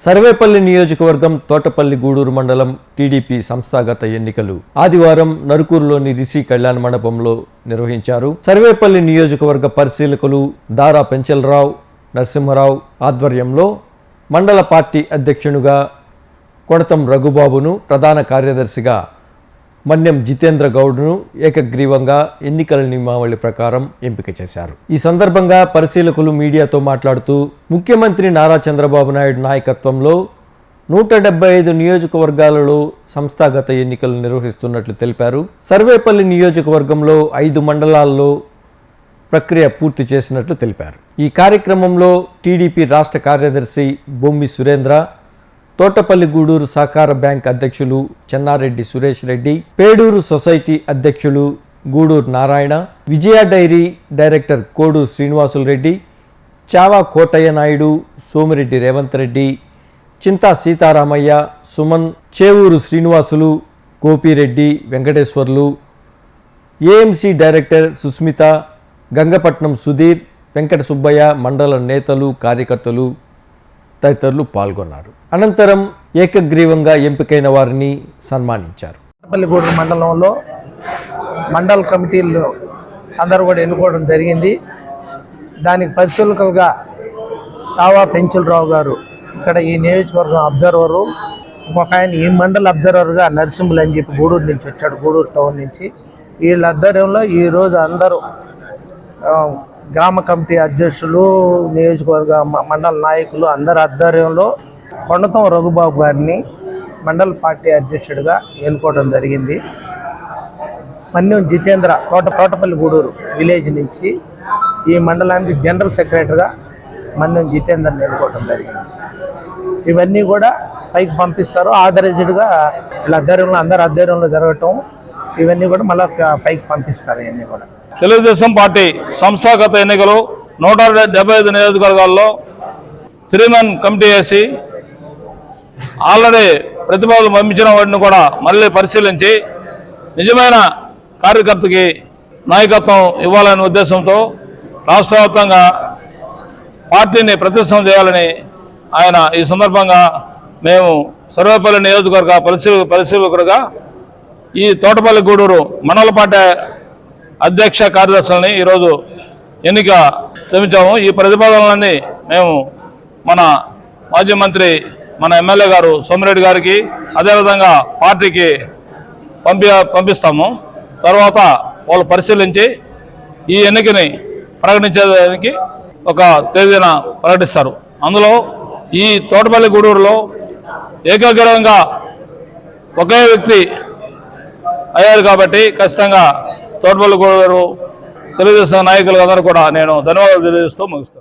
సర్వేపల్లి నియోజకవర్గం తోటపల్లి గూడూరు మండలం టీడీపీ సంస్థాగత ఎన్నికలు ఆదివారం నరుకూరులోని రిషి కళ్యాణ మండపంలో నిర్వహించారు. సర్వేపల్లి నియోజకవర్గ పరిశీలకులు దారా పెంచలరావు నరసింహరావు ఆధ్వర్యంలో మండల పార్టీ అధ్యక్షునిగా కొణతం రఘుబాబును, ప్రధాన కార్యదర్శిగా మన్యం జితేంద్ర గౌడ్ను ఏకగ్రీవంగా ఎన్నికల నియమావళి ప్రకారం ఎంపిక చేశారు. ఈ సందర్భంగా పరిశీలకులు మీడియాతో మాట్లాడుతూ ముఖ్యమంత్రి నారా చంద్రబాబు నాయుడు నాయకత్వంలో 175 నియోజకవర్గాలలో సంస్థాగత ఎన్నికలు నిర్వహిస్తున్నట్లు తెలిపారు. సర్వేపల్లి నియోజకవర్గంలో 5 మండలాల్లో ప్రక్రియ పూర్తి చేసినట్లు తెలిపారు. ఈ కార్యక్రమంలో టీడీపీ రాష్ట్ర కార్యదర్శి బొమ్మి సురేంద్ర, తోటపల్లి గూడూరు సహకార బ్యాంక్ అధ్యక్షులు చెన్నారెడ్డి సురేష్ రెడ్డి, పేడూరు సొసైటీ అధ్యక్షులు గూడూరు నారాయణ, విజయ డైరీ డైరెక్టర్ కోడూరు శ్రీనివాసులు రెడ్డి, చావా కోటయ్య నాయుడు, సోమిరెడ్డి రేవంత్ రెడ్డి, చింతా సీతారామయ్య, సుమన్, చేవూరు శ్రీనివాసులు, గోపిరెడ్డి, వెంకటేశ్వర్లు, ఏఎంసీ డైరెక్టర్ సుస్మిత, గంగపట్నం సుధీర్, వెంకట సుబ్బయ్య, మండల నేతలు, కార్యకర్తలు తదితరులు పాల్గొన్నారు. అనంతరం ఏకగ్రీవంగా ఎంపికైన వారిని సన్మానించారు. తోటపల్లి మండలంలో మండల కమిటీలు అందరూ కూడా ఎన్నుకోవడం జరిగింది. దానికి పరిశీలకులుగా తావా పెంచులరావు గారు ఇక్కడ ఈ నియోజకవర్గం అబ్జర్వరు, ఒక ఆయన ఈ మండల అబ్జర్వర్గా నరసింహులు అని చెప్పి గూడూరు నుంచి వచ్చాడు, గూడూరు టౌన్ నుంచి. వీళ్ళ ఆధ్వర్యంలో ఈరోజు అందరూ గ్రామ కమిటీ అధ్యక్షులు, నియోజకవర్గ మండల నాయకులు అందరి ఆధ్వర్యంలో కొణతం రఘుబాబు గారిని మండల పార్టీ అధ్యక్షుడిగా ఎన్నుకోవడం జరిగింది. మన్యం జితేంద్ర తోటపల్లి గూడూరు విలేజ్ నుంచి ఈ మండలానికి జనరల్ సెక్రటరీగా మన్యం జితేంద్రని ఎన్నుకోవడం జరిగింది. ఇవన్నీ కూడా పైకి పంపిస్తారు. ఆథరైజ్డ్గా వీళ్ళ ఆధ్వర్యంలో అందరి ఆధ్వర్యంలో జరగటం, ఇవన్నీ కూడా మళ్ళీ పైకి పంపిస్తారు. ఇవన్నీ కూడా తెలుగుదేశం పార్టీ సంస్థాగత ఎన్నికలు 175 నియోజకవర్గాల్లో 3-man కమిటీ వేసి ఆల్రెడీ ప్రతిపాదనలు పంపించిన వాటిని కూడా మళ్ళీ పరిశీలించి నిజమైన కార్యకర్తకి నాయకత్వం ఇవ్వాలనే ఉద్దేశంతో రాష్ట్ర వ్యాప్తంగా పార్టీని ప్రతిష్టం చేయాలని ఆయన ఈ సందర్భంగా మేము సర్వేపల్లి నియోజకవర్గ పరిశీలకుడుగా ఈ తోటపల్లి గూడూరు మండల పార్టీ అధ్యక్ష కార్యదర్శులని ఈరోజు ఎన్నిక శ్రమించాము. ఈ ప్రతిపాదనలన్నీ మేము మన మాజీ మంత్రి, మన ఎమ్మెల్యే గారు సోమిరెడ్డి గారికి, అదేవిధంగా పార్టీకి పంపిస్తాము. తర్వాత వాళ్ళు పరిశీలించి ఈ ఎన్నికని ప్రకటించేదానికి ఒక తేదీన ప్రకటిస్తారు. అందులో ఈ తోటపల్లి గూడూరులో ఏకగ్రీవంగా ఒకే వ్యక్తి అయ్యారు కాబట్టి ఖచ్చితంగా తోటపల్లి గూడూరు తెలుగుదేశం నాయకులందరూ కూడా నేను ధన్యవాదాలు తెలియజేస్తూ ముగిస్తాను.